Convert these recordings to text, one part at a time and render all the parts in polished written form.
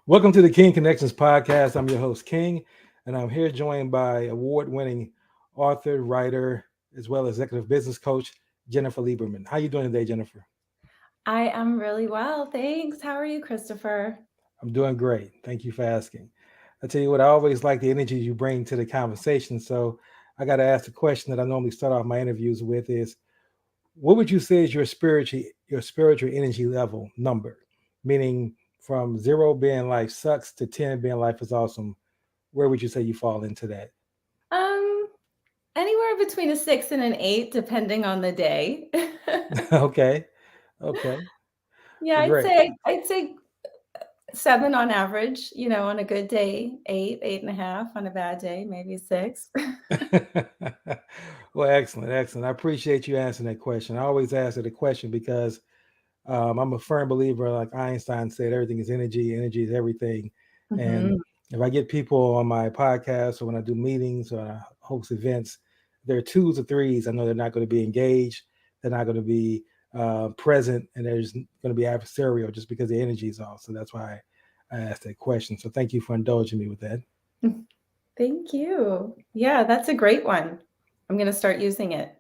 Welcome to the King Connections podcast. I'm your host, King, and I'm here joined by award-winning author, writer, as well as executive business coach, Jennifer Lieberman. How you doing today, Jennifer? I am really well, thanks. How are you, Christopher? I'm doing great. Thank you for asking. I tell you what, I always like the energy you bring to the conversation. So I got to ask the question that I normally start off my interviews with is, what would you say is your spiritual energy level number? Meaning from zero being life sucks to 10 being life is awesome. Where would you say you fall into that? Um, Anywhere between a 6 and an 8, depending on the day. Okay. Okay. Yeah, Well, I'd great. say I'd say 7 on average, on a good day, 8, 8.5 on a bad day, maybe 6. Well, excellent. Excellent. I appreciate you answering that question. I always answer the question because I'm a firm believer, like Einstein said, everything is energy. Energy is everything. And Mhm. if I get people on my podcast or when I do meetings or I host events, they're twos or threes. I know they're not going to be engaged. They're not going to be present, and there's going to be adversarial just because the energy is off. So that's why I asked that question. So thank you for indulging me with that. Thank you. Yeah, that's a great one. I'm gonna start using it.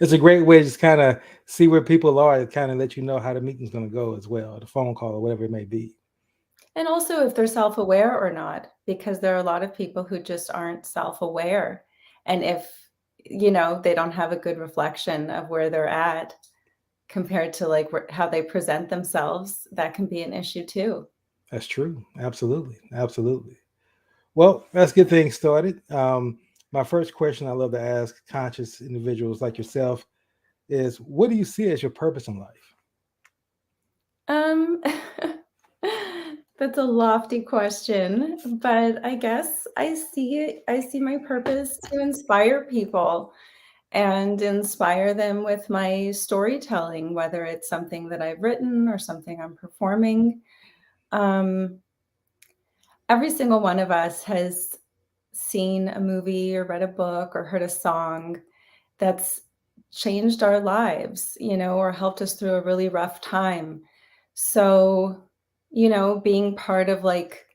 It's a great way to just kind of see where people are, kind of let you know how the meeting's going to go as well, the phone call or whatever it may be. And also if they're self-aware or not, because there are a lot of people who just aren't self-aware. And if, they don't have a good reflection of where they're at compared to like how they present themselves, that can be an issue too. That's true. Absolutely. Absolutely. Well, let's get things started. My first question I love to ask conscious individuals like yourself is, what do you see as your purpose in life? Um, that's a lofty question, but I guess I see my purpose to inspire people and inspire them with my storytelling, whether it's something that I've written or something I'm performing. Um, every single one of us has seen a movie or read a book or heard a song that's changed our lives, or helped us through a really rough time. So, being part of like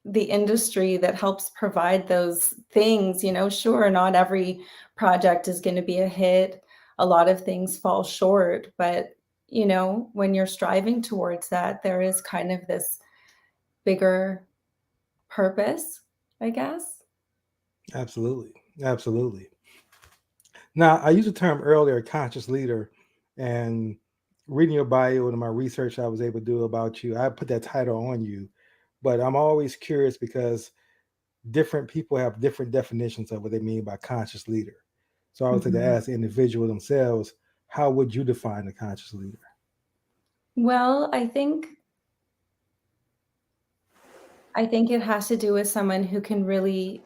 the industry that helps provide those things, sure, not every project is going to be a hit. A lot of things fall short, but when you're striving towards that, there is kind of this bigger purpose, I guess. Absolutely. Absolutely. Now, I used the term earlier, conscious leader, and reading your bio and my research I was able to do about you, I put that title on you. But I'm always curious because different people have different definitions of what they mean by conscious leader. So I would like to Mhm. ask the individual themselves, how would you define a conscious leader? Well, I think it has to do with someone who can really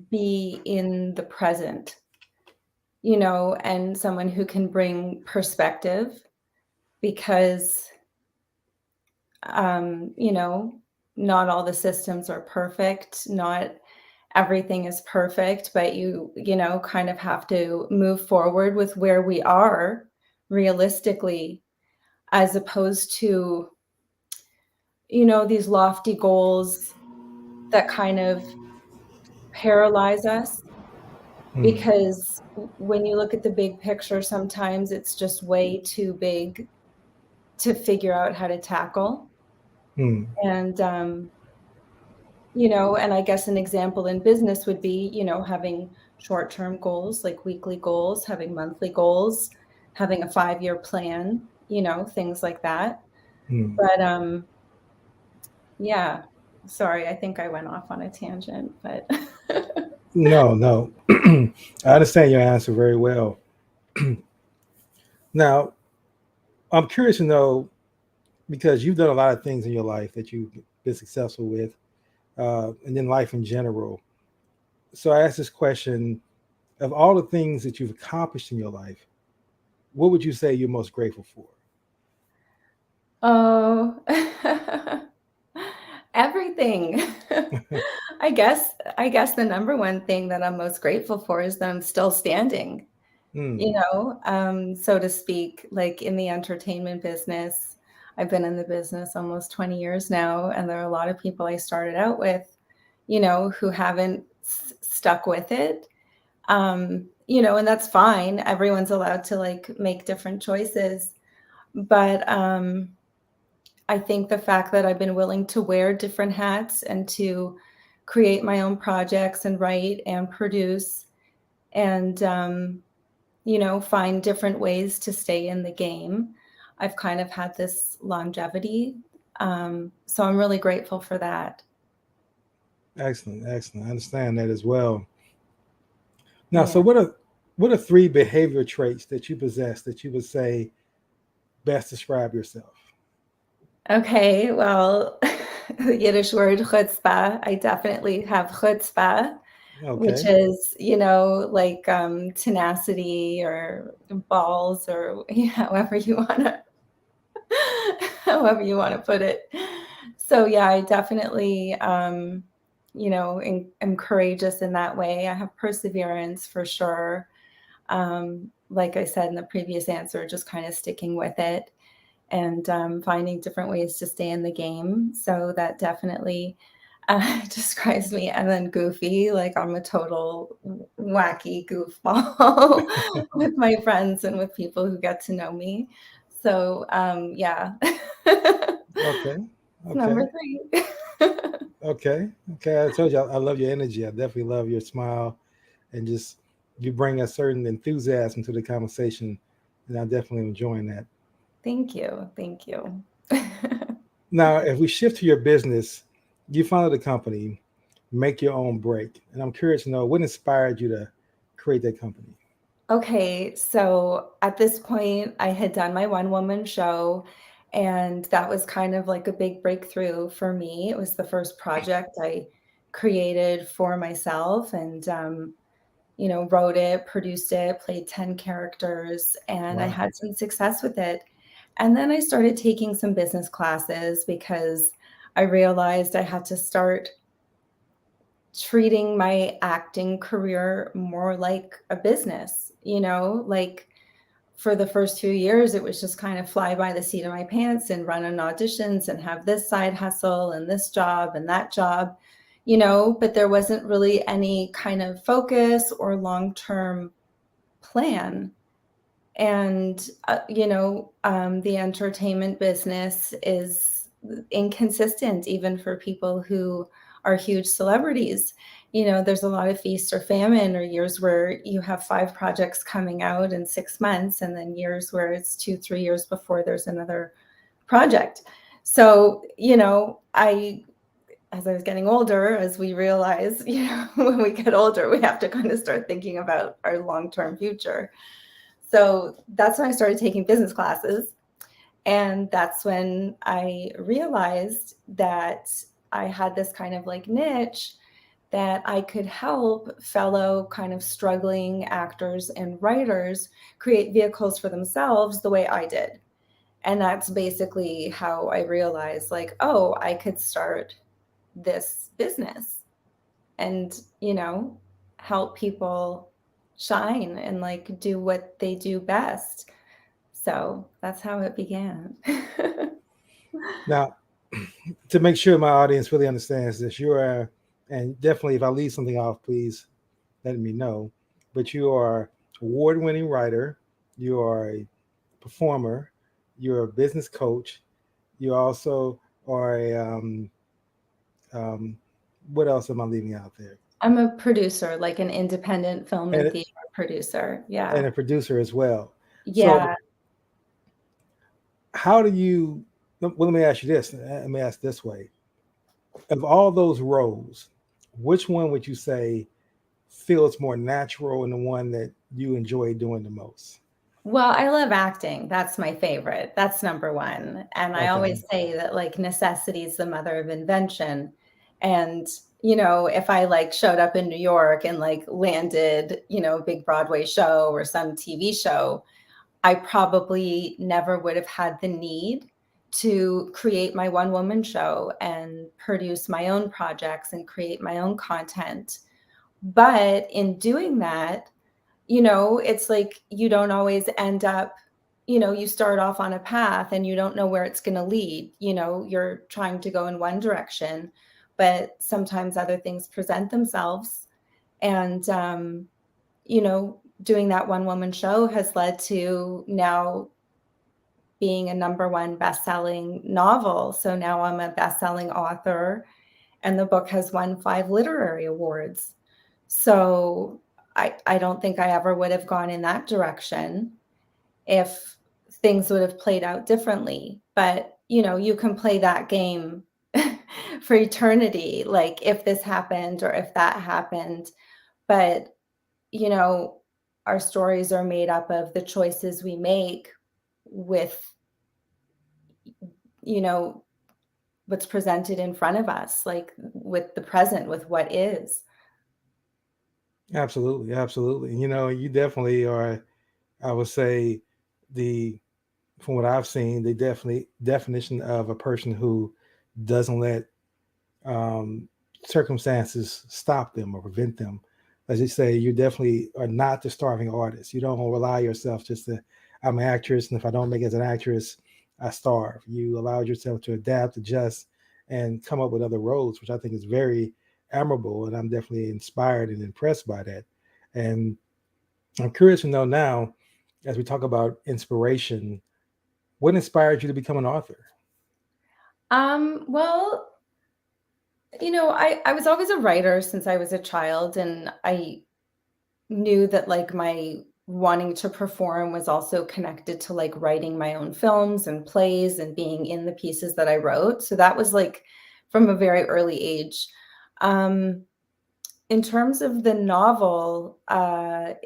be in the present, and someone who can bring perspective because, um, you know, not all the systems are perfect, not everything is perfect, but you kind of have to move forward with where we are realistically, as opposed to, these lofty goals that kind of paralyze us Hmm. because when you look at the big picture, sometimes it's just way too big to figure out how to tackle. Hmm. And, and I guess an example in business would be, having short term goals, like weekly goals, having monthly goals, having a 5-year plan, things like that. Hmm. But yeah, sorry, I think I went off on a tangent, but No, no. I understand your answer very well. Now, I'm curious to know because you've done a lot of things in your life that you've been successful with, and then life in general. So I asked this question: of all the things that you've accomplished in your life, what would you say you're most grateful for? oh, everything. I guess the number one thing that I'm most grateful for is that I'm still standing, Hmm. so to speak, like in the entertainment business. I've been in the business almost 20 years now, and there are a lot of people I started out with, you know, who haven't stuck with it. You know, and that's fine. Everyone's allowed to like make different choices. But I think the fact that I've been willing to wear different hats and to create my own projects and write and produce and, you know, find different ways to stay in the game, I've kind of had this longevity. So I'm really grateful for that. Excellent, excellent. I understand that as well. Now, Yeah. so what are three behavior traits that you possess that you would say best describe yourself? Okay. Well, the Yiddish word chutzpah, I definitely have chutzpah, which Okay. is, you know, like tenacity or balls or however you want to however you want to put it. So yeah, I definitely you know, am courageous in that way. I have perseverance for sure. Like I said in the previous answer, just kind of sticking with it and finding different ways to stay in the game. So that definitely describes me. And then goofy, like I'm a total wacky goofball with my friends and with people who get to know me. So yeah, Okay. number Okay. three. Okay. Okay. I told you I love your energy. I definitely love your smile and just you bring a certain enthusiasm to the conversation. And I'm definitely enjoying that. Thank you. Thank you. Now, if we shift to your business, you founded a company, Make Your Own Break. And I'm curious to know what inspired you to create that company? Okay, so at this point, I had done my one woman show, and that was kind of like a big breakthrough for me. It was the first project I created for myself and, you know, wrote it, produced it, played 10 characters, and I Wow. had some success with it. And then I started taking some business classes because I realized I had to start treating my acting career more like a business, you know, like for the first few years, it was just kind of fly by the seat of my pants and run on auditions and have this side hustle and this job and that job, you know, but there wasn't really any kind of focus or long term plan. And, you know, the entertainment business is inconsistent even for people who are huge celebrities. You know, there's a lot of feast or famine, or years where you have 5 projects coming out in 6 months, and then years where it's 2, 3 years before there's another project. So, you know, as I was getting older, as we realize, you know, when we get older, we have to kind of start thinking about our long term future. So that's when I started taking business classes. And that's when I realized that I had this kind of like niche that I could help fellow kind of struggling actors and writers create vehicles for themselves the way I did. And that's basically how I realized, like, oh, I could start this business and, you know, help people shine and like do what they do best. So that's how it began. Now, to make sure my audience really understands this, you are, and definitely if I leave something off, please let me know. But you are award-winning writer, you are a performer, you're a business coach, you also are a um, what else am I leaving out there? I'm a producer, like an independent film and And theater producer. and Yeah. a producer as well. So Yeah. how do you? Well, let me ask you this. Let me ask this way: of all those roles, which one would you say feels more natural and the one that you enjoy doing the most? Well, I love acting. That's my favorite. That's number one. And I Okay. always say that like necessity is the mother of invention. And, you know, if I like showed up in New York and like landed, you know, a big Broadway show or some TV show, I probably never would have had the need to create my one woman show and produce my own projects and create my own content. But in doing that, you know, it's like you don't always end up you start off on a path and you don't know where it's going to lead. You're trying to go in one direction, but sometimes other things present themselves. And, doing that one woman show has led to now being a #1 best-selling novel. So now I'm a best-selling author, and the book has won 5 literary awards. So I don't think I ever would have gone in that direction if things would have played out differently. But, you can play that game for eternity, like if this happened or if that happened. But, you know, our stories are made up of the choices we make with, you know, what's presented in front of us, like with the present, with what is. Absolutely, absolutely. You definitely are, I would say, the from what I've seen, the definitely definition of a person who doesn't let um, circumstances stop them or prevent them. As you say, you definitely are not the starving artist. You don't rely yourself just to, I'm an actress, and if I don't make it as an actress, I starve. You allowed yourself to adapt, adjust, and come up with other roles, which I think is very admirable. And I'm definitely inspired and impressed by that. And I'm curious to know now, as we talk about inspiration, what inspired you to become an author? Well, I was always a writer since I was a child, and I knew that like my wanting to perform was also connected to like writing my own films and plays and being in the pieces that I wrote. So that was like from a very early age. Um, In terms of the novel,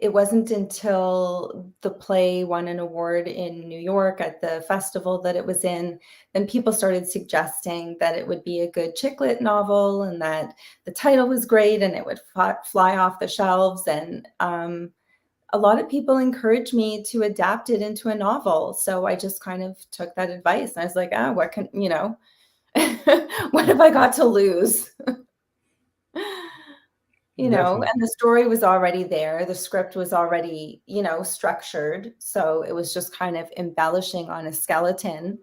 it wasn't until the play won an award in New York at the festival that it was in, then people started suggesting that it would be a good chick lit novel and that the title was great and it would fly off the shelves. And a lot of people encouraged me to adapt it into a novel. So I just kind of took that advice. And I was like, what can, what have I got to lose? Definitely. And the story was already there. The script was already, structured. So it was just kind of embellishing on a skeleton.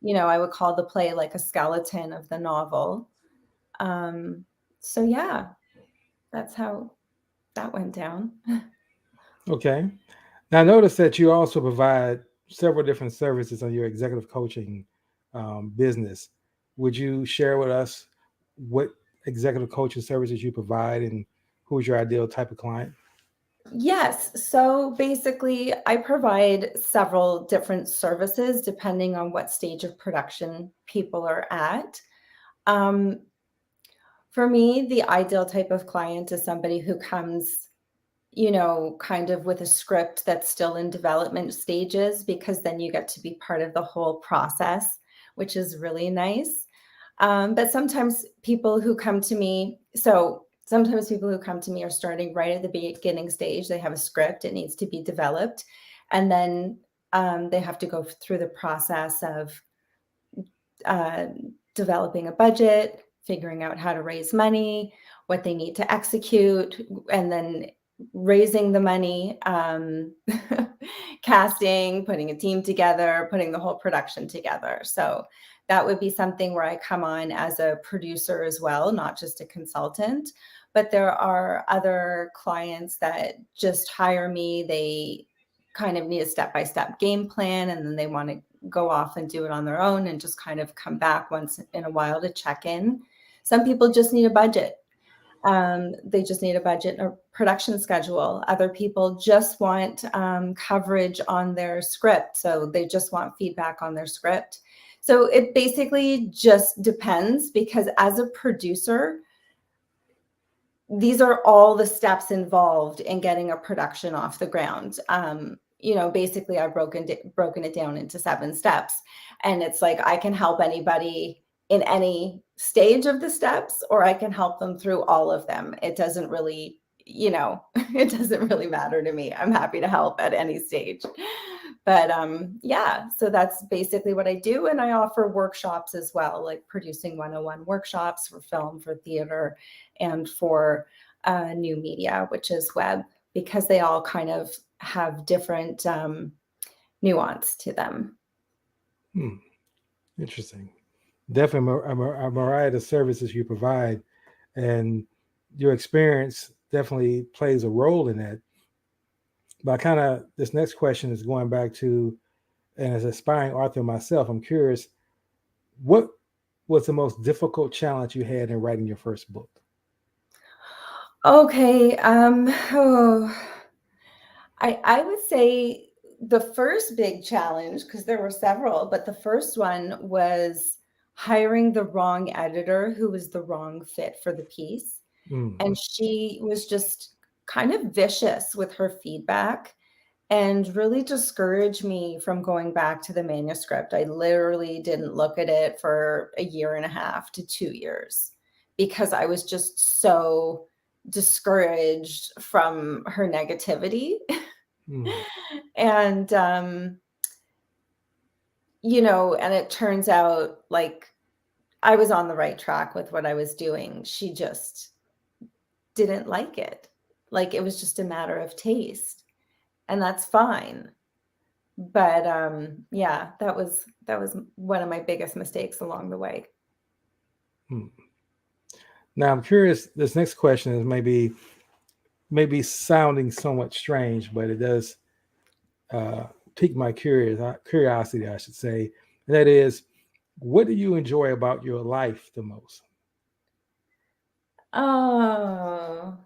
I would call the play like a skeleton of the novel. Um, so yeah, that's how that went down. Okay. Now, I noticed that you also provide several different services on your executive coaching business. Would you share with us what executive coaching services you provide and who's your ideal type of client? Yes. So basically, I provide several different services depending on what stage of production people are at. Um, for me, the ideal type of client is somebody who comes, kind of with a script that's still in development stages, because then you get to be part of the whole process, which is really nice. But sometimes people who come to me are starting right at the beginning stage. They have a script, it needs to be developed. And then they have to go through the process of uh, developing a budget, figuring out how to raise money, what they need to execute, and then raising the money, casting, putting a team together, putting the whole production together. So that would be something where I come on as a producer as well, not just a consultant. But there are other clients that just hire me. They kind of need a step-by-step game plan, and then they want to go off and do it on their own and just kind of come back once in a while to check in. Some people just need a budget. They just need a budget or production schedule. Other people just want coverage on their script. So they just want feedback on their script. So it basically just depends, because as a producer, these are all the steps involved in getting a production off the ground. Basically I've broken it down into 7 steps, and it's like I can help anybody in any stage of the steps, or I can help them through all of them. It doesn't really, it doesn't really matter to me. I'm happy to help at any stage. But yeah, so that's basically what I do. And I offer workshops as well, like producing 101 workshops for film, for theater, and for new media, which is web, because they all kind of have different nuance to them. Interesting. Definitely a variety of services you provide, and your experience definitely plays a role in that. But this next question is going back to, and as an aspiring author myself, I'm curious, what was the most difficult challenge you had in writing your first book? Okay. I would say the first big challenge, because there were several, but the first one was hiring the wrong editor who was the wrong fit for the piece. Mm, And she was just kind of vicious with her feedback and really discouraged me from going back to the manuscript. I literally didn't look at it for a year and a half to 2 years because I was just so discouraged from her negativity. mm, And, and it turns out like I was on the right track with what I was doing. She just didn't like it. Like it was just a matter of taste, and that's fine. But yeah, that was one of my biggest mistakes along the way. mm. Now I'm curious. This next question is maybe sounding somewhat strange, but it does pique my curiosity, I should say. And that is, what do you enjoy about your life the most? Oh,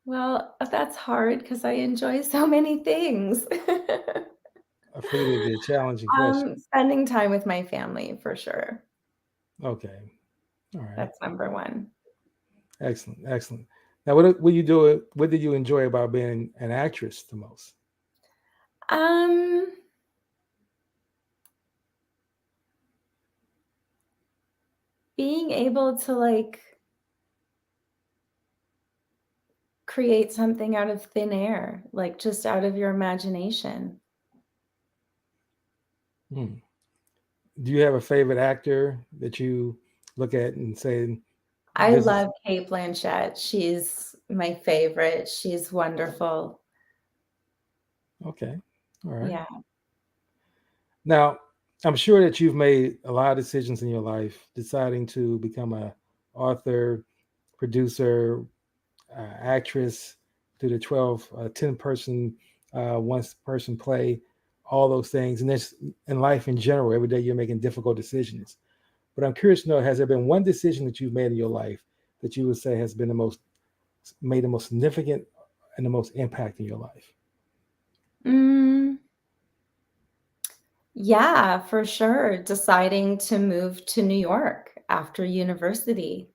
well, that's hard because I enjoy so many things. I figured it'd be a challenging question. Spending time with my family for sure. Okay, all right, That's number one. excellent, excellent. Now, what you do? What did you enjoy about being an actress the most? Um, being able to like create something out of thin air, like just out of your imagination. Hmm. Do you have a favorite actor that you look at and say, I "This is love Kate Blanchett. She's my favorite. She's wonderful. okay"? All right. Yeah. Now, I'm sure that you've made a lot of decisions in your life, deciding to become a author, producer, actress, do the 12, 10 person, one person play, all those things. And this in life in general, every day you're making difficult decisions. But I'm curious to know, has there been one decision that you've made in your life that you would say has been made the most significant and the most impact in your life? Mm, yeah, for sure. Deciding to move to New York after university,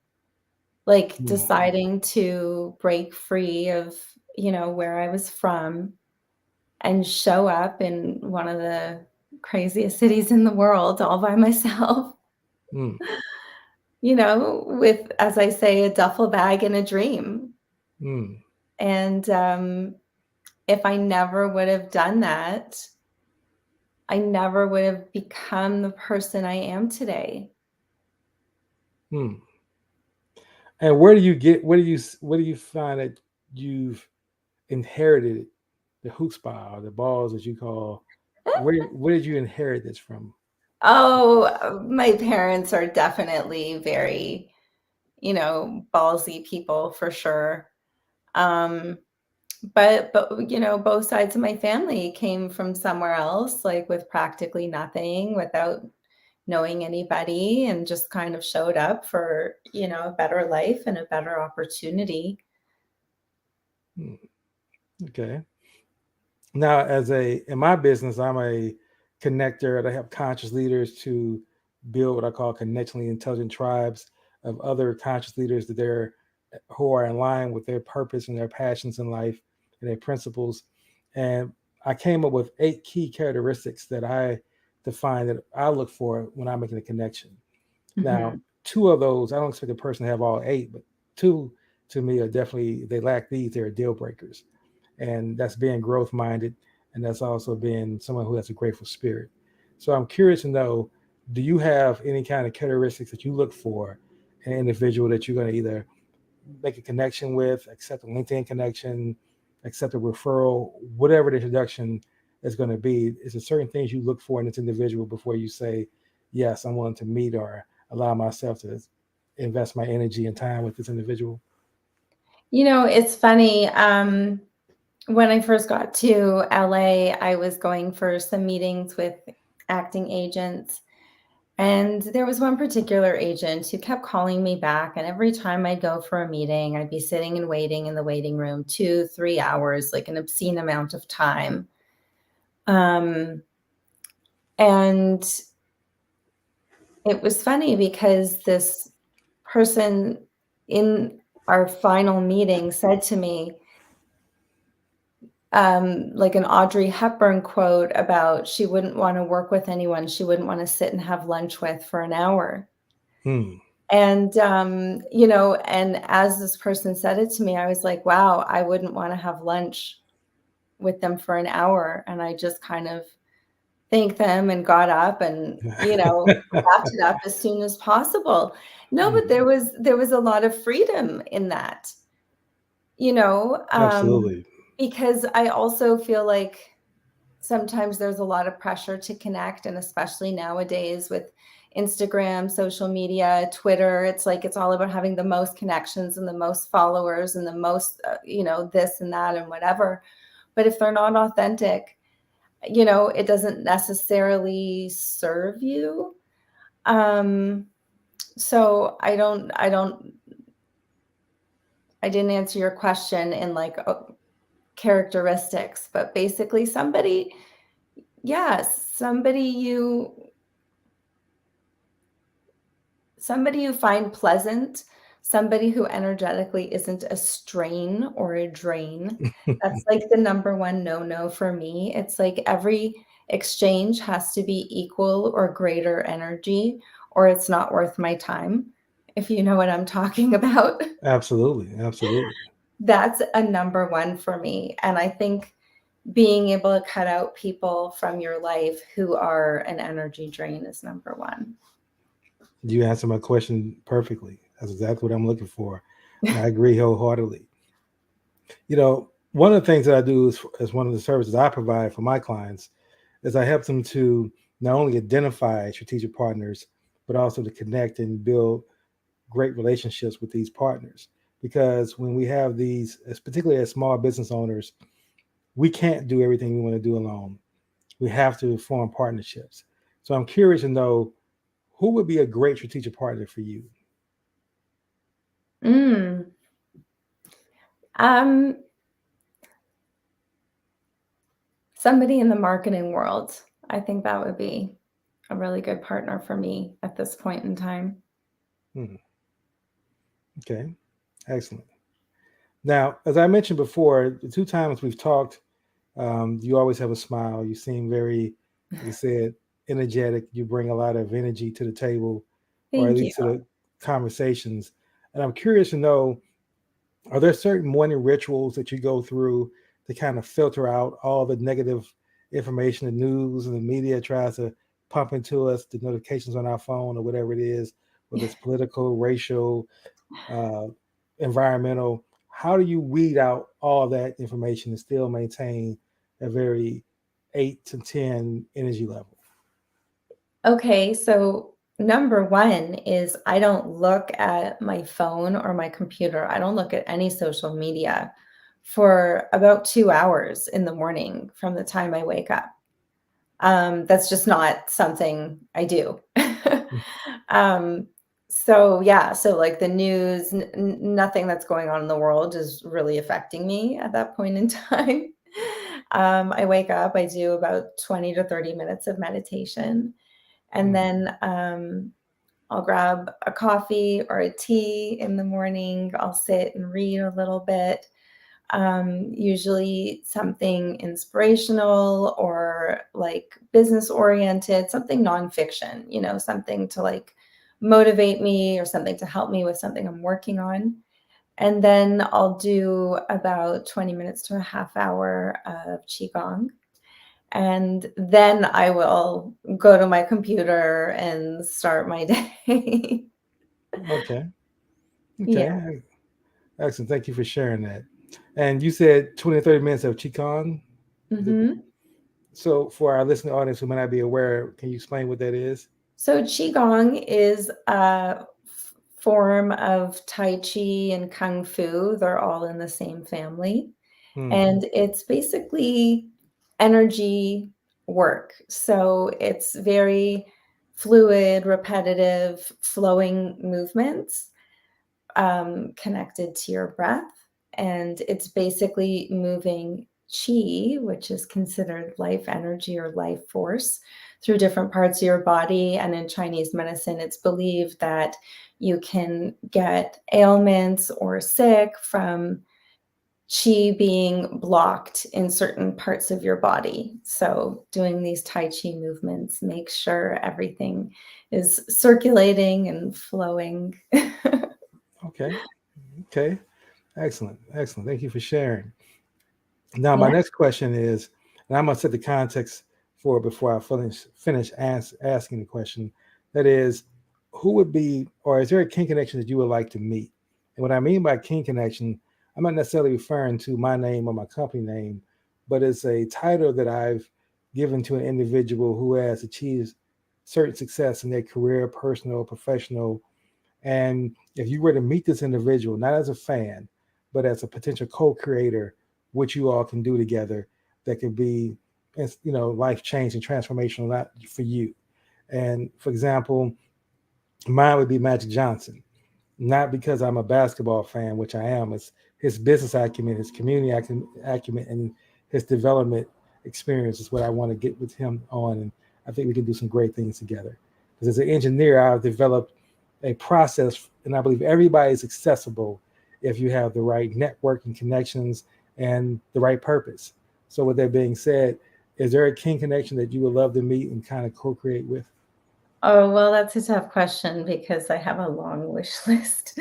like Hmm. deciding to break free of, where I was from and show up in one of the craziest cities in the world all by myself, Hmm. with, as I say, a duffel bag and a dream. Hmm. And if I never would have done that, I never would have become the person I am today. Hmm. And where do you find that you've inherited the chutzpah or the balls that you call? Where did you inherit this from? Oh, my parents are definitely very, ballsy people for sure. Um, but both sides of my family came from somewhere else, like with practically nothing, without knowing anybody, and just kind of showed up for, a better life and a better opportunity. Hmm. Okay. Now, in my business, I'm a connector. I help conscious leaders to build what I call connectionally intelligent tribes of other conscious leaders who are in line with their purpose and their passions in life and their principles. And I came up with 8 key characteristics that I define that I look for when I'm making a connection. Now, Mhm. 2 of those, I don't expect a person to have all 8, but 2 to me are definitely, they lack these, they're deal breakers. And that's being growth minded. And that's also being someone who has a grateful spirit. So I'm curious to know, do you have any kind of characteristics that you look for in an individual that you're going to either make a connection with, accept a LinkedIn connection, accept a referral, whatever the introduction is going to be? Is there certain things you look for in this individual before you say, yes, I'm willing to meet or allow myself to invest my energy and time with this individual? It's funny. When I first got to LA, I was going for some meetings with acting agents. And there was one particular agent who kept calling me back. And every time I'd go for a meeting, I'd be sitting and waiting in the waiting room 2, 3 hours, like an obscene amount of time. And it was funny because this person in our final meeting said to me, like an Audrey Hepburn quote about she wouldn't want to work with anyone she wouldn't want to sit and have lunch with for an hour. Hmm. And, and as this person said it to me, I was like, wow, I wouldn't want to have lunch with them for an hour. And I just kind of thanked them and got up and, wrapped it up as soon as possible. No, but there was a lot of freedom in that, Absolutely. because I also feel like sometimes there's a lot of pressure to connect, and especially nowadays with Instagram, social media, Twitter, it's like it's all about having the most connections and the most followers and the most, this and that and whatever. But if they're not authentic, it doesn't necessarily serve you. So I didn't answer your question in like characteristics, but basically somebody you find pleasant, somebody who energetically isn't a strain or a drain. That's like the number one no for me. It's like every exchange has to be equal or greater energy, or it's not worth my time, if you know what I'm talking about. Absolutely. Absolutely. That's a number one for me. And I think being able to cut out people from your life who are an energy drain is number one. You answered my question perfectly. That's exactly what I'm looking for. And I agree wholeheartedly. One of the things that I do as one of the services I provide for my clients is I help them to not only identify strategic partners, but also to connect and build great relationships with these partners. Because when we have these, particularly as small business owners, we can't do everything we want to do alone. We have to form partnerships. So I'm curious to know, who would be a great strategic partner for you? Somebody in the marketing world. I think that would be a really good partner for me at this point in time. Okay, excellent. Now, as I mentioned before, the 2 times we've talked, you always have a smile. You seem very, like I said, energetic. You bring a lot of energy to the table, or at Thank you. least to the conversations. And I'm curious to know, are there certain morning rituals that you go through to kind of filter out all the negative information, the news and the media tries to pump into us, the notifications on our phone or whatever it is, whether it's political, racial, uh, environmental? How do you weed out all of that information and still maintain a very 8 to 10 energy level? Okay, so number one is I don't look at my phone or my computer. I don't look at any social media for about 2 hours in the morning from the time I wake up. That's just not something I do. So yeah, so like the news, nothing that's going on in the world is really affecting me at that point in time. I wake up, I do about 20 to 30 minutes of meditation, and then I'll grab a coffee or a tea in the morning. I'll sit and read a little bit, usually something inspirational or like business oriented, something nonfiction, something to like motivate me or something to help me with something I'm working on. And then I'll do about 20 minutes to a half hour of Qigong. And then I will go to my computer and start my day. Okay. Yeah. Okay. Excellent. Thank you for sharing that. And you said 20 to 30 minutes of Qigong. Is it, Hmm. so for our listening audience who may not be aware, can you explain what that is? So Qigong is a form of Tai Chi and Kung Fu. They're all in the same family. Hmm. And it's basically energy work. So it's very fluid, repetitive, flowing movements connected to your breath. And it's basically moving chi, which is considered life energy or life force, through different parts of your body. And in Chinese medicine, it's believed that you can get ailments or sick from chi being blocked in certain parts of your body. So, doing these Tai Chi movements makes sure everything is circulating and flowing. Okay. Okay. Excellent. Excellent. Thank you for sharing. Now, my Yeah. next question is, and I'm going to set the context for it before I finish asking the question. That is, who would be, or is there a kin connection that you would like to meet? And what I mean by kin connection, I'm not necessarily referring to my name or my company name, but it's a title that I've given to an individual who has achieved certain success in their career, personal, professional. And if you were to meet this individual, not as a fan, but as a potential co-creator, what you all can do together that could be, life changing, transformational, not for you. And for example, mine would be Magic Johnson, not because I'm a basketball fan, which I am. It's his business acumen, his community acumen, and his development experience is what I want to get with him on. And I think we can do some great things together. Because as an engineer, I've developed a process, and I believe everybody is accessible if you have the right networking connections and the right purpose. So, with that being said, is there a kin connection that you would love to meet and kind of co-create with? Oh, well, that's a tough question because I have a long wish list.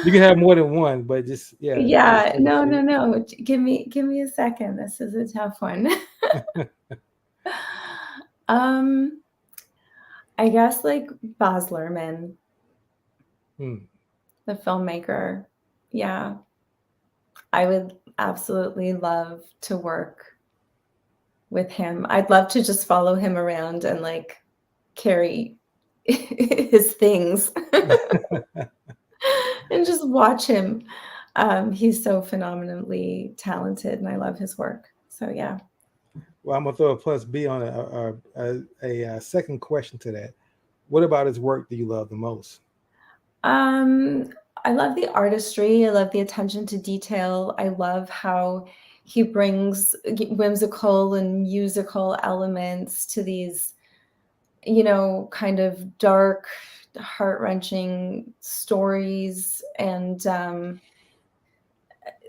You can have more than one, but just yeah, just Yeah, name a no, no, few. no. Give me a second. This is a tough one. Um, I guess like Baz Luhrmann, Hmm. the filmmaker. Yeah, I would absolutely love to work with him. I'd love to just follow him around and like carry his things and just watch him. He's so phenomenally talented, and I love his work. So yeah. Well, I'm gonna throw a plus B on a second question to that. What about his work do you love the most? Um, I love the artistry. I love the attention to detail. I love how he brings whimsical and musical elements to these, kind of dark, heart-wrenching stories. And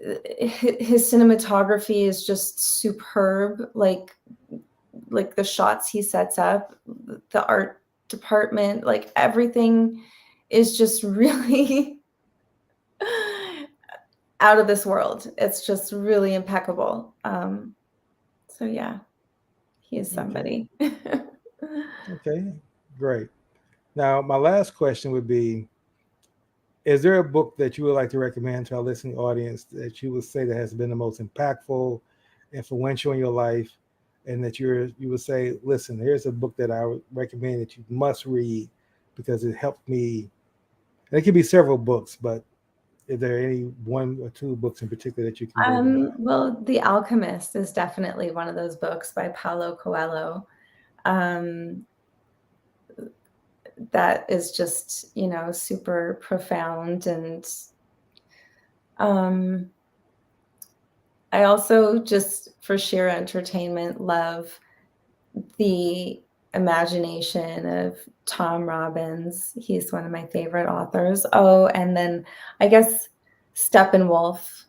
his cinematography is just superb. Like the shots he sets up, the art department, like everything is just really out of this world. It's just really impeccable. So yeah, he is Okay, somebody. okay, great. Now, my last question would be: is there a book that you would like to recommend to our listening audience that you would say that has been the most impactful, influential in your life, and that you would say, listen, here's a book that I would recommend that you must read because it helped me. And it could be several books, but is there any one or two books in particular that you can bring to mind? Well, The Alchemist is definitely one of those books by Paulo Coelho. Um, that is just, super profound. And um, I also, just for sheer entertainment, love the imagination of Tom Robbins. He's one of my favorite authors. Oh, and then I guess Steppenwolf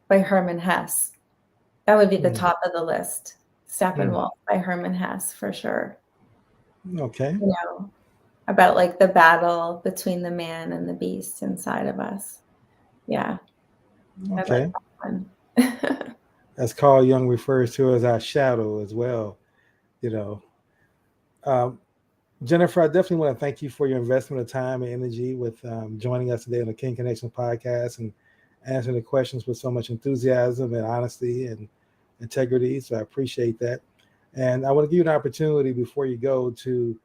by Hermann Hesse. That would be the Hmm. top of the list. Hmm. Steppenwolf by Hermann Hesse for sure. Okay. You know, about like the battle between the man and the beast inside of us. Yeah, I like Okay. that one. As Carl Jung refers to as our shadow as well, you know. Um, Jennifer, I definitely want to thank you for your investment of time and energy with joining us today on the King Connection podcast and answering the questions with so much enthusiasm and honesty and integrity. So I appreciate that. And I want to give you an opportunity before you go to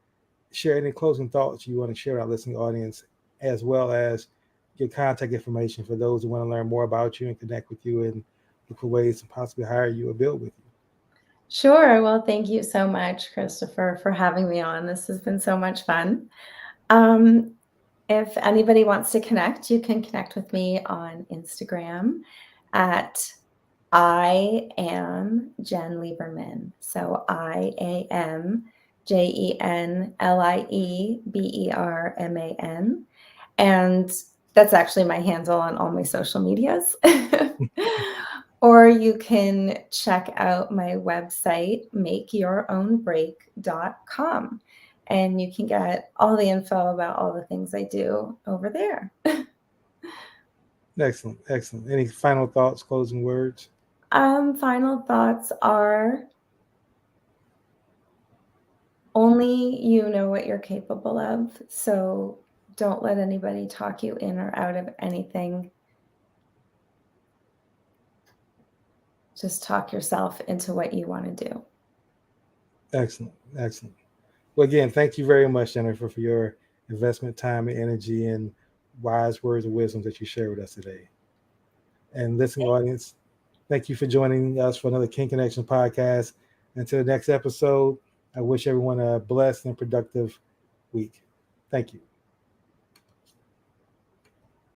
share any closing thoughts you want to share with our listening audience, as well as your contact information for those who want to learn more about you and connect with you and look for ways to possibly hire you or build with you. Sure. Well, thank you so much, Christopher, for having me on. This has been so much fun. Um, if anybody wants to connect, you can connect with me on Instagram at I am Jen Lieberman. So IamJenLieberman. And that's actually my handle on all my social medias. Or you can check out my website, makeyourownbreak.com. And you can get all the info about all the things I do over there. Excellent, excellent. Any final thoughts, closing words? Final thoughts are only you know what you're capable of. So don't let anybody talk you in or out of anything. Just talk yourself into what you want to do. Excellent, excellent. Well, again, thank you very much, Jennifer, for your investment, time, and energy and wise words of wisdom that you shared with us today. And listening audience, thank you for joining us for another King Connection podcast. Until the next episode, I wish everyone a blessed and productive week. Thank you.